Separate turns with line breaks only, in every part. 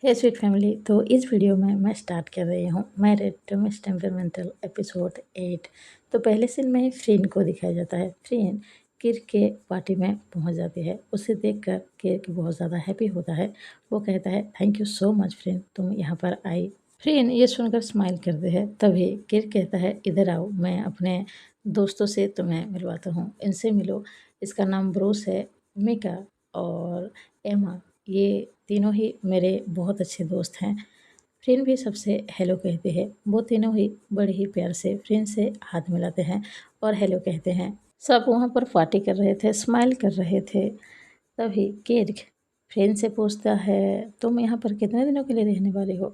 हे sweet family. तो इस video में मैं स्टार्ट कर रही हूँ married to miss temperamental episode 8। तो पहले सीन में फ्रीन को दिखाया जाता है। फ्रीन किर के पार्टी में पहुँच जाती है। उसे देखकर किर बहुत ज़्यादा हैप्पी होता है। वो कहता है थैंक यू सो मच फ्रीन, तुम यहाँ पर आई। फ्रीन ये सुनकर स्माइल करते हैं। तभी किर कहता है इधर आओ, मैं अपने दोस्तों से तुम्हें मिलवाता हूँ, इनसे मिलो। इसका नाम ब्रूस है, मिका और एमा, ये तीनों ही मेरे बहुत अच्छे दोस्त हैं। फ्रेंड भी सबसे हेलो कहते हैं। वो तीनों ही बड़े ही प्यार से फ्रेंड से हाथ मिलाते हैं और हेलो कहते हैं। सब वहाँ पर पार्टी कर रहे थे, स्माइल कर रहे थे। तभी किर्क फ्रेंड से पूछता है तुम यहाँ पर कितने दिनों के लिए रहने वाले हो।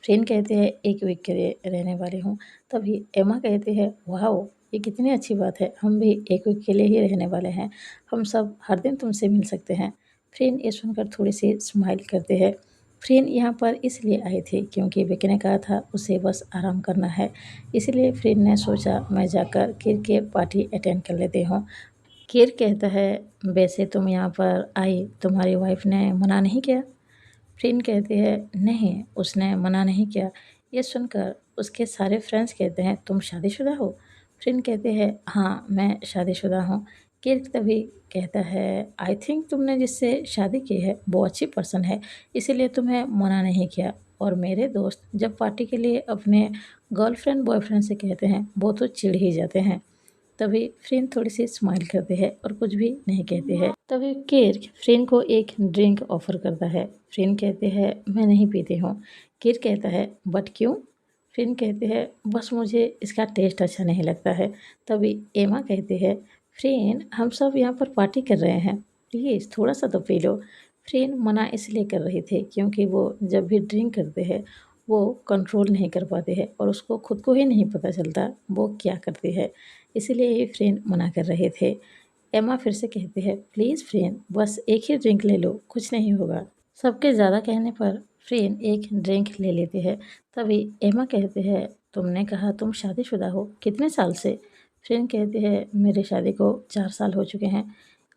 फ्रेंड कहते हैं 1 वीक के लिए रहने वाले हूँ। तभी एमा कहती है वाह, ये कितनी अच्छी बात है, हम भी 1 वीक के लिए ही रहने वाले हैं, हम सब हर दिन तुमसे मिल सकते हैं। फ्रेंड ये सुनकर थोड़ी सी स्माइल करते हैं। फ्रेंड यहाँ पर इसलिए आई थी क्योंकि विकी ने कहा था उसे बस आराम करना है, इसलिए फ्रेंड ने सोचा मैं जाकर किर के पार्टी अटेंड कर लेती हूँ। किर कहता है वैसे तुम यहाँ पर आई, तुम्हारी वाइफ ने मना नहीं किया। फ्रेंड कहती है नहीं, उसने मना नहीं किया। ये सुनकर उसके सारे फ्रेंड्स कहते हैं तुम शादीशुदा हो। फ्रेंड कहते हैं हाँ, मैं शादीशुदा हूँ। किर्क तभी कहता है आई थिंक तुमने जिससे शादी की है वो अच्छी पर्सन है, इसीलिए तुम्हें मना नहीं किया। और मेरे दोस्त जब पार्टी के लिए अपने गर्लफ्रेंड बॉयफ्रेंड से कहते हैं वो तो चिढ़ ही जाते हैं। तभी फ्रेंड थोड़ी सी स्माइल करते हैं और कुछ भी नहीं कहते हैं। तभी किर्क फ्रेंड को एक ड्रिंक ऑफर करता है। फ्रेंड कहते हैं मैं नहीं पीती हूँ। किर्क कहता है बट क्यों। फ्रेंड कहते हैं बस मुझे इसका टेस्ट अच्छा नहीं लगता है। तभी एमा कहती है फ्रेंड हम सब यहाँ पर पार्टी कर रहे हैं, प्लीज़ थोड़ा सा तो पी लो। फ्रेंड मना इसलिए कर रही थी क्योंकि वो जब भी ड्रिंक करते हैं वो कंट्रोल नहीं कर पाते हैं और उसको खुद को ही नहीं पता चलता वो क्या करती है, इसीलिए ये फ्रेंड मना कर रहे थे। एमा फिर से कहती है प्लीज़ फ्रेंड बस एक ही ड्रिंक ले लो, कुछ नहीं होगा। सबके ज़्यादा कहने पर फ्रेंड एक ड्रिंक ले लेती है। तभी एमा कहते हैं तुमने कहा तुम शादीशुदा हो, कितने साल से। फ्रेंड कहते हैं मेरी शादी को 4 साल हो चुके हैं।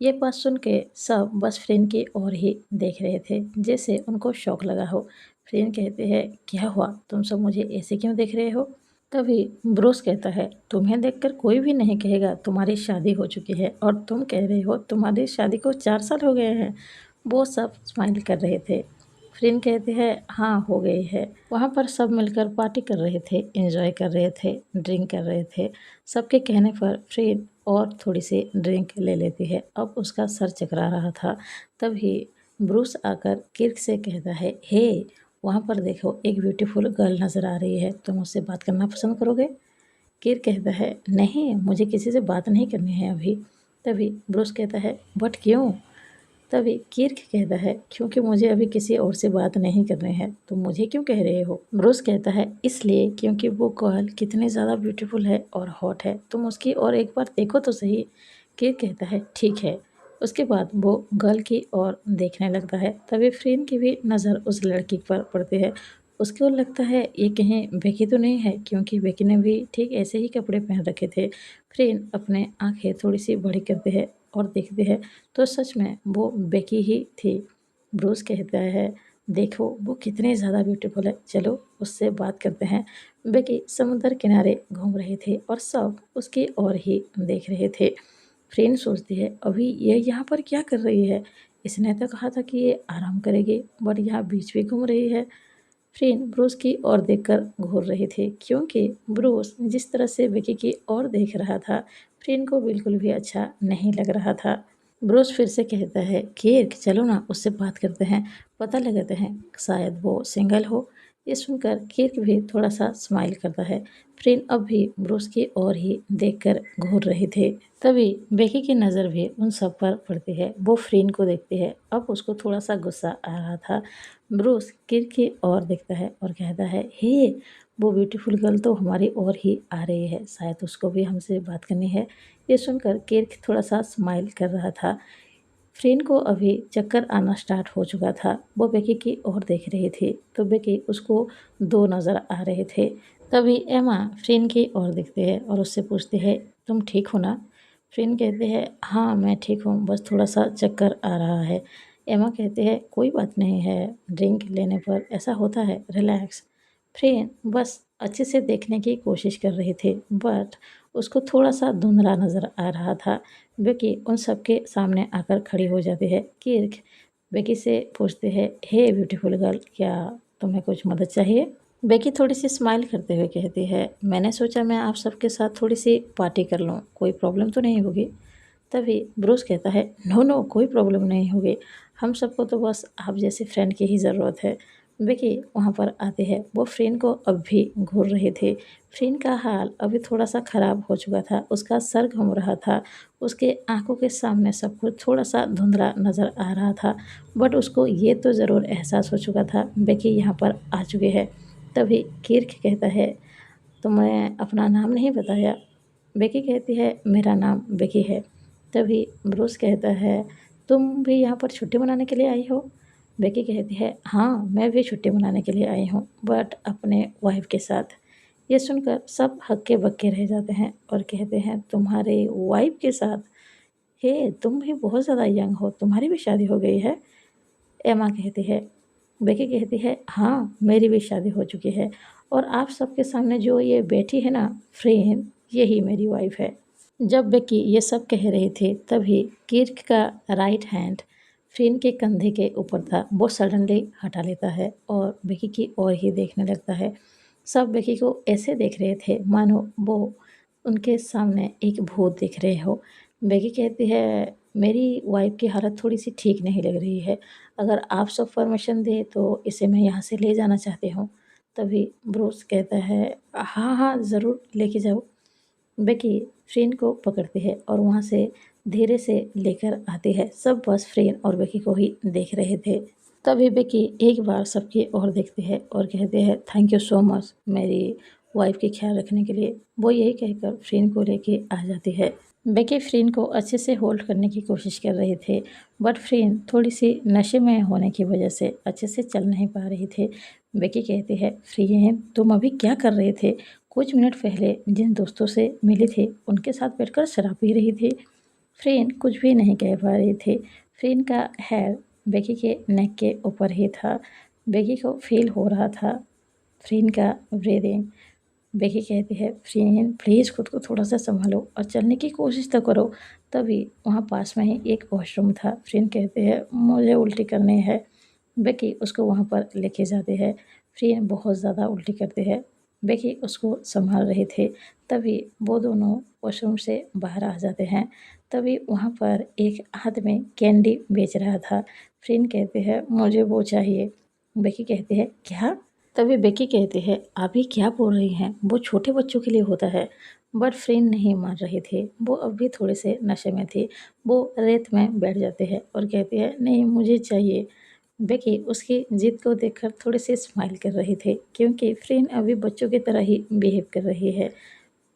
ये बात सुन के सब बस फ्रेंड की ओर ही देख रहे थे जैसे उनको शौक लगा हो। फ्रेंड कहते हैं क्या हुआ, तुम सब मुझे ऐसे क्यों देख रहे हो। तभी ब्रूस कहता है तुम्हें देखकर कोई भी नहीं कहेगा तुम्हारी शादी हो चुकी है और तुम कह रहे हो तुम्हारी शादी को 4 साल हो गए हैं। वो सब स्माइल कर रहे थे। फ्रेंड कहते हैं हाँ हो गई है। वहाँ पर सब मिलकर पार्टी कर रहे थे, एंजॉय कर रहे थे, ड्रिंक कर रहे थे। सबके कहने पर फ्रेंड और थोड़ी सी ड्रिंक ले लेती है। अब उसका सर चकरा रहा था। तभी ब्रूस आकर किर्क से कहता है हे, वहाँ पर देखो एक ब्यूटीफुल गर्ल नज़र आ रही है, तुम उससे बात करना पसंद करोगे। किर कहता है नहीं, मुझे किसी से बात नहीं करनी है अभी। तभी ब्रूस कहता है बट क्यों। तभी किर्क कहता है क्योंकि मुझे अभी किसी और से बात नहीं करनी है। तुम मुझे क्यों कह रहे हो। ब्रूस कहता है इसलिए क्योंकि वो गर्ल कितनी ज़्यादा ब्यूटीफुल है और हॉट है, तुम उसकी और एक बार देखो तो सही। किर्क कहता है ठीक है। उसके बाद वो गर्ल की ओर देखने लगता है। तभी फ्रेंड की भी नज़र उस लड़की पर पड़ती है। उसको लगता है ये कहीं बेकी तो नहीं है क्योंकि बेकी ने भी ठीक ऐसे ही कपड़े पहन रखे थे। फ्रेंड अपने आंखें थोड़ी सी बड़ी करते हैं और देखते हैं तो सच में वो बेकी ही थी। ब्रूस कहता है देखो वो कितनी ज़्यादा ब्यूटीफुल है, चलो उससे बात करते हैं। बेकी समुद्र किनारे घूम रहे थे और सब उसकी ओर ही देख रहे थे। फ्रेंड सोचती है अभी ये यहाँ पर क्या कर रही है, इसने तो कहा था कि ये आराम करेगी बट यहाँ बीच में घूम रही है। फ्रेंड ब्रूस की ओर देखकर घूर रही थी क्योंकि ब्रूस जिस तरह से विकी की ओर देख रहा था फ्रेंड को बिल्कुल भी अच्छा नहीं लग रहा था। ब्रूस फिर से कहता है किर्क चलो ना उससे बात करते हैं, पता लगाते हैं शायद वो सिंगल हो। ये सुनकर किर्क भी थोड़ा सा स्माइल करता है। फ्रेंड अब भी ब्रूस की ओर ही देखकर घूर रहे थे। तभी बेकी की नज़र भी उन सब पर पड़ती है। वो फ्रेंड को देखती है। अब उसको थोड़ा सा गुस्सा आ रहा था। ब्रूस किर्क की ओर देखता है और कहता है हे, वो ब्यूटीफुल गर्ल तो हमारी ओर ही आ रही है, शायद उसको भी हमसे बात करनी है। ये सुनकर किर्क थोड़ा सा स्माइल कर रहा था। फ्रेंड को अभी चक्कर आना स्टार्ट हो चुका था। वो बेकी की ओर देख रही थी तो बेकी उसको दो नज़र आ रहे थे। तभी एमा फ्रेंड की ओर देखती है और उससे पूछती है तुम ठीक हो ना। फ्रेंड कहते हैं हाँ मैं ठीक हूँ, बस थोड़ा सा चक्कर आ रहा है। एमा कहती है कोई बात नहीं है, ड्रिंक लेने पर ऐसा होता है, रिलैक्स। फ्रेन बस अच्छे से देखने की कोशिश कर रही थी बट उसको थोड़ा सा धुंधला नज़र आ रहा था। बेकी उन सबके सामने आकर खड़ी हो जाती है। किर्क बेकी से पूछते हैं, हे ब्यूटीफुल गर्ल, क्या तुम्हें कुछ मदद चाहिए? बेकी थोड़ी सी स्माइल करते हुए कहती है, मैंने सोचा मैं आप सबके साथ थोड़ी सी पार्टी कर लूँ, कोई प्रॉब्लम तो नहीं होगी? तभी ब्रूस कहता है, नो नो, कोई प्रॉब्लम नहीं होगी, हम सबको तो बस आप जैसे फ्रेंड की ही ज़रूरत है। बेकी वहाँ पर आते हैं। वो फ्रेंड को अब भी घूर रही थी। फ्रेंड का हाल अभी थोड़ा सा ख़राब हो चुका था, उसका सर घूम रहा था, उसके आंखों के सामने सब कुछ थोड़ा सा धुंधला नज़र आ रहा था। बट उसको ये तो ज़रूर एहसास हो चुका था बेकी यहाँ पर आ चुकी है। तभी किर्क कहता है, तुमने अपना नाम नहीं बताया? बेकी कहती है, मेरा नाम बेकी है। तभी ब्रूस कहता है, तुम भी यहाँ पर छुट्टी मनाने के लिए आई हो? बेकी कहती है, हाँ, मैं भी छुट्टी मनाने के लिए आई हूँ, बट अपने वाइफ के साथ। ये सुनकर सब हक्के बक्के रह जाते हैं और कहते हैं, तुम्हारे वाइफ के साथ? हे, तुम भी बहुत ज़्यादा यंग हो, तुम्हारी भी शादी हो गई है? एमा कहती है। बेकी कहती है, हाँ, मेरी भी शादी हो चुकी है और आप सबके सामने जो ये बैठी है ना, फ्रेन, यही मेरी वाइफ है। जब बेकी ये सब कह रही थी तभी किर्क का राइट हैंड फ्रेन के कंधे के ऊपर था। वो सडनली हटा लेता है और बेकी की ओर ही देखने लगता है। सब बेकी को ऐसे देख रहे थे मानो वो उनके सामने एक भूत दिख रहे हो। बेकी कहती है, मेरी वाइफ की हालत थोड़ी सी ठीक नहीं लग रही है, अगर आप सब परमिशन दें तो इसे मैं यहाँ से ले जाना चाहती हूँ। तभी ब्रूस कहता है, हाँ हाँ, ज़रूर लेके जाओ। बेकी फ्रेन को पकड़ती है और वहाँ से धीरे से लेकर आती है। सब बस फ्रेन और बेकी को ही देख रहे थे। तभी बेकी एक बार सबकी ओर देखती है और कहती है, थैंक यू सो मच मेरी वाइफ की ख्याल रखने के लिए। वो यही कहकर फ्रेन को लेके आ जाती है। बेकी फ्रेन को अच्छे से होल्ड करने की कोशिश कर रहे थे बट फ्रेन थोड़ी सी नशे में होने की वजह से अच्छे से चल नहीं पा रही थे। बेकी कहती है, फ्रेन, तुम अभी क्या कर रहे थे? कुछ मिनट पहले जिन दोस्तों से मिली थी उनके साथ बैठकर शराब पी रही थी। फ्रेन कुछ भी नहीं कह पा रही थी। फ्रेन का हेयर बेकी के नेक के ऊपर ही था। बेकी को फील हो रहा था फ्रेन का ब्रीदिंग। बेकी कहती है, फ्रेन प्लीज़ खुद को थोड़ा सा संभालो और चलने की कोशिश तो करो। तभी वहाँ पास में ही एक वॉशरूम था। फ्रेन कहते हैं, मुझे उल्टी करनी है। बेकी उसको वहाँ पर लेके जाते हैं। फ्रेन बहुत ज़्यादा उल्टी करते हैं। बेकी उसको संभाल रहे थे। तभी वो दोनों वॉशरूम से बाहर आ जाते हैं। तभी वहाँ पर एक आदमी कैंडी बेच रहा था। फ्रेन कहते हैं, मुझे वो चाहिए। बेकी कहती है, क्या? तभी बेकी कहती है, आप ये क्या बोल रही हैं? वो छोटे बच्चों के लिए होता है। बट फ्रेन नहीं मान रही थी। वो अब भी थोड़े से नशे में थी। वो रेत में बैठ जाते हैं और कहती है, नहीं, मुझे चाहिए। बेकी उसकी ज़िद को देखकर थोड़ी सी स्माइल कर रही थी क्योंकि फ्रेन अभी बच्चों की तरह ही बिहेव कर रही है।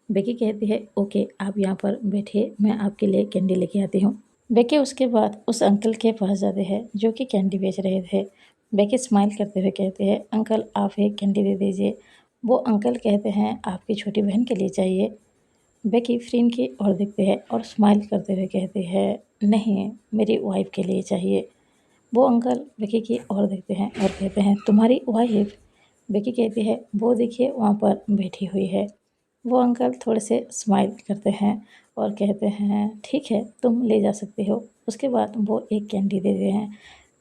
बेकी कहती है, ओके, आप यहाँ पर बैठिए, मैं आपके लिए कैंडी लेके आती हूँ। बेकी उसके बाद उस अंकल के पास जाते हैं जो कि कैंडी बेच रहे थे। बेकी स्माइल करते हुए कहते हैं, अंकल, आप एक कैंडी दे दीजिए। वो अंकल कहते हैं, आपकी छोटी बहन के लिए चाहिए। बेकी फ्रेन की ओर देखते हैं और स्माइल करते हुए कहते हैं, नहीं, मेरी वाइफ के लिए चाहिए। वो अंकल बेकी की ओर देखते हैं और कहते हैं, तुम्हारी वाइफ? बेकी कहती है, वो देखिए वहाँ पर बैठी हुई है। वो अंकल थोड़े से स्माइल करते हैं और कहते हैं, ठीक है, तुम ले जा सकते हो। उसके बाद वो एक कैंडी देते हैं।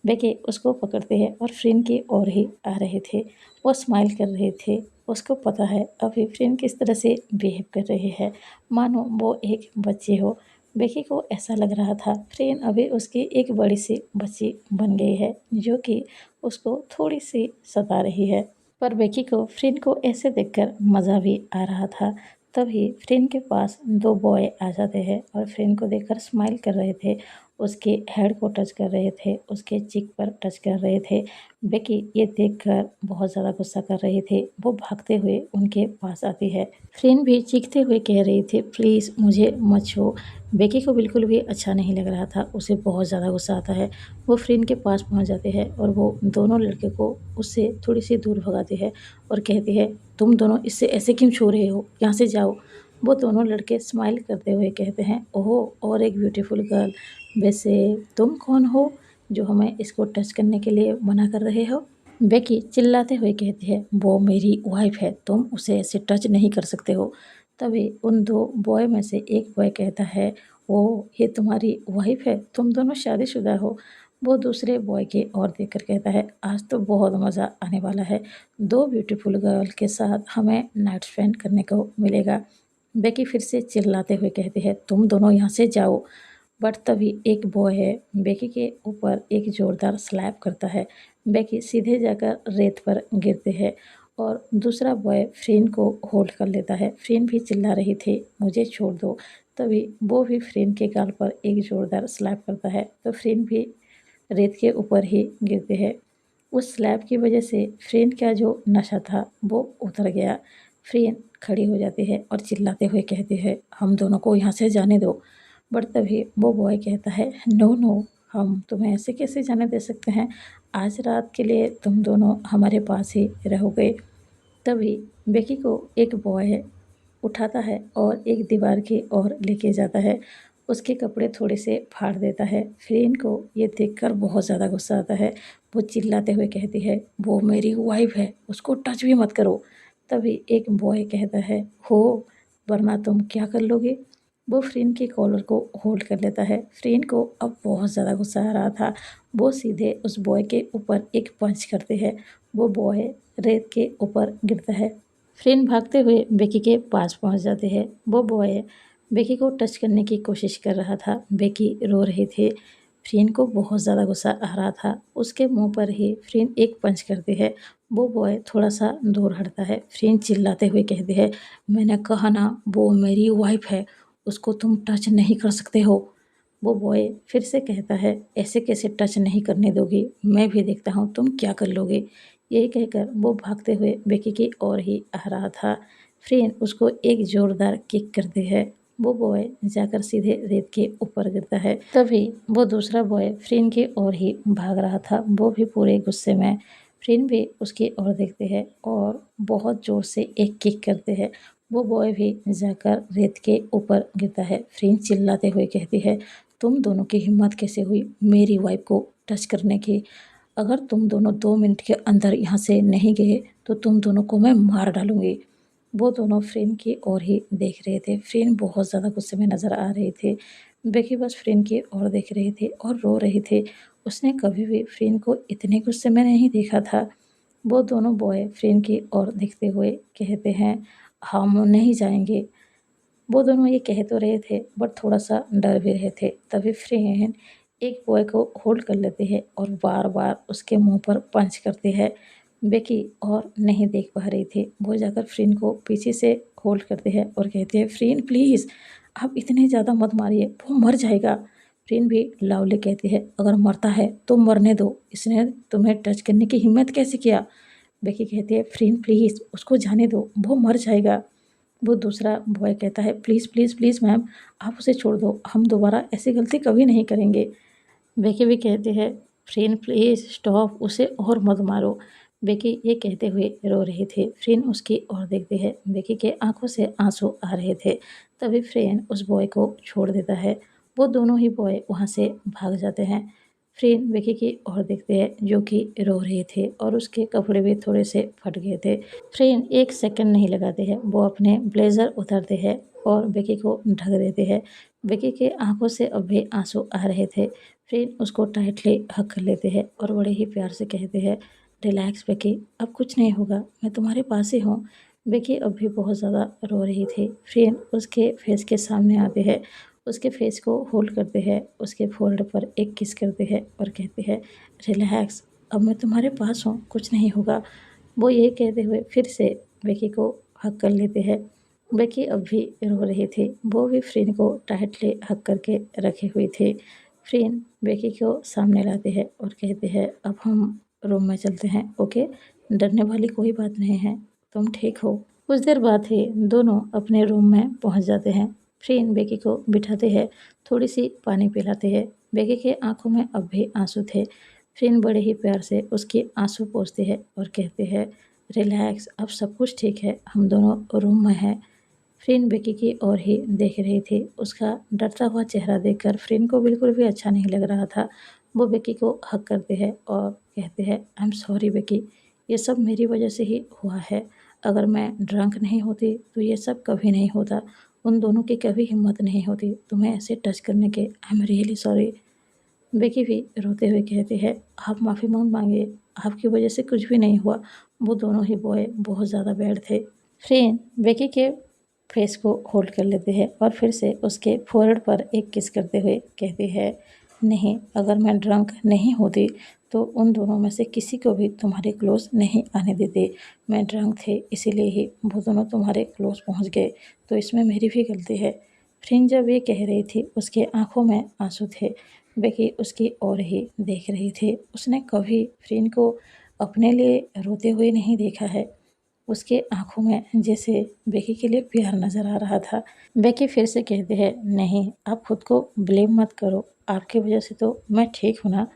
बेकी उसको पकड़ते हैं और फ्रेंड की ओर ही आ रहे थे। वो स्माइल कर रहे थे। उसको पता है अभी फ्रेंड किस तरह से बिहेव कर रही है, मानो वो एक बच्ची हो। बेकी को ऐसा लग रहा था फ्रेंड अभी उसकी एक बड़ी सी बच्ची बन गई है जो कि उसको थोड़ी सी सता रही है। पर बेकी को फ्रेंड को ऐसे देखकर मज़ा भी आ रहा था। तभी फ्रेंड के पास दो बॉय आ जाते हैं और फ्रेंड को देखकर स्माइल कर रहे थे, उसके हेड को टच कर रहे थे, उसके चिक पर टच कर रहे थे। बेकी ये देखकर बहुत ज़्यादा गुस्सा कर रही थी। वो भागते हुए उनके पास आती है। फ्रेंड भी चीखते हुए कह रही थी, प्लीज़ मुझे मत छो। बेकी को बिल्कुल भी अच्छा नहीं लग रहा था, उसे बहुत ज़्यादा गुस्सा आता है। वो फ्रेंड के पास पहुंच जाते हैं और वो दोनों लड़के को उससे थोड़ी सी दूर भगाती है और कहती है, तुम दोनों इससे ऐसे क्यों छू रहे हो, यहाँ से जाओ। वो दोनों लड़के स्माइल करते हुए कहते हैं, ओह, और एक ब्यूटीफुल गर्ल, वैसे तुम कौन हो? जो हमें इसको टच करने के लिए मना कर रहे हो। बेकी चिल्लाते हुए कहती है, वो मेरी वाइफ है, तुम उसे ऐसे टच नहीं कर सकते हो। तभी उन दो बॉय में से एक बॉय कहता है, ओ ये तुम्हारी वाइफ है, तुम दोनों शादीशुदा हो। वो दूसरे बॉय की ओर देखकर कहता है, आज तो बहुत मज़ा आने वाला है, दो ब्यूटीफुल गर्ल के साथ हमें नाइट स्पेंड करने को मिलेगा। बेकी फिर से चिल्लाते हुए कहती है, तुम दोनों यहाँ से जाओ। बट तभी एक बॉय है बेकी के ऊपर एक जोरदार स्लैप करता है। बेकी सीधे जाकर रेत पर गिरते हैं और दूसरा बॉय फ्रेन को होल्ड कर लेता है। फ्रेन भी चिल्ला रही थी, मुझे छोड़ दो। तभी वो भी फ्रेन के गाल पर एक जोरदार स्लैप करता है तो फ्रेन भी रेत के ऊपर ही गिरते हैं। उस स्लैब की वजह से फ्रेन का जो नशा था वो उतर गया। फ्रेन खड़ी हो जाती है और चिल्लाते हुए कहती है, हम दोनों को यहाँ से जाने दो। बट तभी वो बॉय कहता है, नो नो, हम तुम्हें ऐसे कैसे जाने दे सकते हैं, आज रात के लिए तुम दोनों हमारे पास ही रहोगे। तभी बेकी को एक बॉय उठाता है और एक दीवार की ओर लेके जाता है। उसके कपड़े थोड़े से फाड़ देता है। फ्रेन को ये देखकर बहुत ज़्यादा गुस्सा आता है। वो चिल्लाते हुए कहती है, वो मेरी वाइफ है, उसको टच भी मत करो। तभी एक बॉय कहता है, हो, वरना तुम क्या कर लोगे। वो फ्रेन के कॉलर को होल्ड कर लेता है। फ्रेन को अब बहुत ज़्यादा गुस्सा आ रहा था। वो सीधे उस बॉय के ऊपर एक पंच करते हैं। वो बॉय रेत के ऊपर गिरता है। फ्रेन भागते हुए बेकी के पास पहुंच जाते हैं। वो बॉय बेकी को टच करने की कोशिश कर रहा था। बेकी रो रही थी। फ्रेन को बहुत ज़्यादा गुस्सा आ रहा था। उसके मुंह पर ही फ्रेन एक पंच करती है। वो बॉय थोड़ा सा दूर हटता है। फ्रेन चिल्लाते हुए कहती है, मैंने कहा ना, वो मेरी वाइफ है, उसको तुम टच नहीं कर सकते हो। वो बॉय फिर से कहता है, ऐसे कैसे टच नहीं करने दोगी, मैं भी देखता हूँ तुम क्या कर लोगे। यही कहकर वो भागते हुए बेकी की ओर ही आ रहा था। फ्रेन उसको एक जोरदार किक करती है। वो बॉय जाकर सीधे रेत के ऊपर गिरता है। तभी वो दूसरा बॉय फ्रेन की ओर ही भाग रहा था। वो भी पूरे गुस्से में। फ्रेन भी उसकी ओर देखते हैं और बहुत जोर से एक किक करते हैं। वो बॉय भी जाकर रेत के ऊपर गिरता है। फ्रेन चिल्लाते हुए कहती है, तुम दोनों की हिम्मत कैसे हुई मेरी वाइफ को टच करने की। अगर तुम दोनों 2 मिनट के अंदर यहाँ से नहीं गए तो तुम दोनों को मैं मार डालूंगी। वो दोनों फ्रेन की ओर ही देख रहे थे। फ्रेन बहुत ज़्यादा गुस्से में नज़र आ रही थी। बेकी बस फ्रेन की ओर देख रही थी और रो रही थी। उसने कभी भी फ्रेन को इतने गुस्से में नहीं देखा था। वो दोनों बॉय फ्रेन की ओर देखते हुए कहते हैं, हम नहीं जाएंगे। वो दोनों ये कह तो रहे थे बट थोड़ा सा डर भी रहे थे। तभी फ्रेन एक बॉय को होल्ड कर लेते हैं और बार बार उसके मुंह पर पंच करते हैं। बेकी और नहीं देख पा रही थी। वो जाकर फ्रेन को पीछे से होल्ड करते हैं और कहते हैं, फ्रेन प्लीज़, आप इतने ज़्यादा मत मारिए, वो मर जाएगा। फ्रेन भी लाउडली कहती है, अगर मरता है तो मरने दो, इसने तुम्हें टच करने की हिम्मत कैसे किया। बेकी कहती है, फ्रेन प्लीज़ उसको जाने दो, वो मर जाएगा। वो दूसरा बॉय कहता है, प्लीज़ प्लीज़ प्लीज़ मैम, आप उसे छोड़ दो, हम दोबारा ऐसी गलती कभी नहीं करेंगे। बेकी भी कहती है, फ्रेन प्लीज़ स्टॉप, उसे और मत मारो। बेकी ये कहते हुए रो रही थी। फ्रेन उसकी ओर देखती है। बेकी के आंखों से आंसू आ रहे थे। तभी फ्रेन उस बॉय को छोड़ देता है। वो दोनों ही बॉय वहाँ से भाग जाते हैं। फ्रेन बेकी की ओर देखते हैं जो कि रो रही थी और उसके कपड़े भी थोड़े से फट गए थे। फ्रेन एक सेकंड नहीं लगाते हैं, वो अपने ब्लेज़र उतारते हैं और बेकी को ढक देते हैं। बेकी के आंखों से अब भी आंसू आ रहे थे। फ्रेन उसको टाइटली हग कर लेते हैं और बड़े ही प्यार से कहते हैं, रिलैक्स बेकी, अब कुछ नहीं होगा, मैं तुम्हारे पास ही हूँ। बेकी अब भी बहुत ज़्यादा रो रही थी। फ्रेन उसके फेस के सामने आते हैं, उसके फेस को होल्ड करते हैं, उसके फोrehead पर एक किस करते हैं और कहते हैं, रिलैक्स, अब मैं तुम्हारे पास हूँ, कुछ नहीं होगा। वो ये कहते हुए फिर से बेकी को हग कर लेते हैं। बेकी अब भी रो रही थी। वो भी फ्रेन को टाइटली हग करके रखे हुई थी। फ्रेन बेकी को सामने लाते हैं और कहते हैं, अब हम रूम में चलते हैं, ओके, डरने वाली कोई बात नहीं है, तुम ठीक हो। कुछ देर बाद ही दोनों अपने रूम में पहुंच जाते हैं। फ्रेन बेकी को बिठाते हैं, थोड़ी सी पानी पिलाते हैं। बेकी के आंखों में अब भी आंसू थे। फ्रेन बड़े ही प्यार से उसके आंसू पोंछते हैं और कहते हैं, रिलैक्स, अब सब कुछ ठीक है, हम दोनों रूम में हैं। फ्रेन बेकी की ओर ही देख रही थी। उसका डरता हुआ चेहरा देखकर फ्रेन को बिल्कुल भी अच्छा नहीं लग रहा था। वो बेकी को हग करते हैं और कहते हैं आई एम सॉरी बेकी, ये सब मेरी वजह से ही हुआ है। अगर मैं ड्रंक नहीं होती तो ये सब कभी नहीं होता। उन दोनों की कभी हिम्मत नहीं होती तुम्हें ऐसे टच करने के। I am really sorry. Becky भी रोते हुए कहती है आप माफ़ी मांगिए, आपकी वजह से कुछ भी नहीं हुआ। वो दोनों ही बॉय बहुत ज़्यादा बैड थे। फ्रेन बेकी के फेस को होल्ड कर लेते हैं और फिर से उसके फोrehead पर एक किस करते हुए कहती है नहीं, अगर मैं ड्रंक नहीं होती तो उन दोनों में से किसी को भी तुम्हारे क्लोज नहीं आने देते। मैं ड्रंक थे इसीलिए ही वो दोनों तुम्हारे क्लोज पहुंच गए, तो इसमें मेरी भी गलती है। फ्रेन जब ये कह रही थी उसके आंखों में आंसू थे। बेकी उसकी ओर ही देख रही थी। उसने कभी फ्रेन को अपने लिए रोते हुए नहीं देखा है। उसके आंखों में जैसे बेकी के लिए प्यार नज़र आ रहा था। बेकी फिर से कहती है नहीं, आप खुद को ब्लेम मत करो, आपकी वजह से तो मैं ठीक हूँ ना।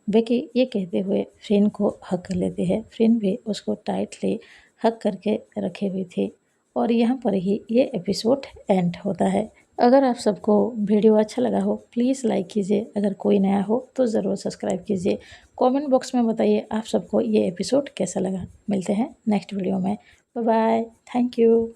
बेकी ये कहते हुए फ्रेन को हग कर लेते हैं। फ्रेन भी उसको टाइटली हग करके रखे हुए थे और यहाँ पर ही ये एपिसोड एंड होता है। अगर आप सबको वीडियो अच्छा लगा हो प्लीज़ लाइक कीजिए, अगर कोई नया हो तो ज़रूर सब्सक्राइब कीजिए। कमेंट बॉक्स में बताइए आप सबको ये एपिसोड कैसा लगा। मिलते हैं नेक्स्ट वीडियो में। Bye bye, thank you.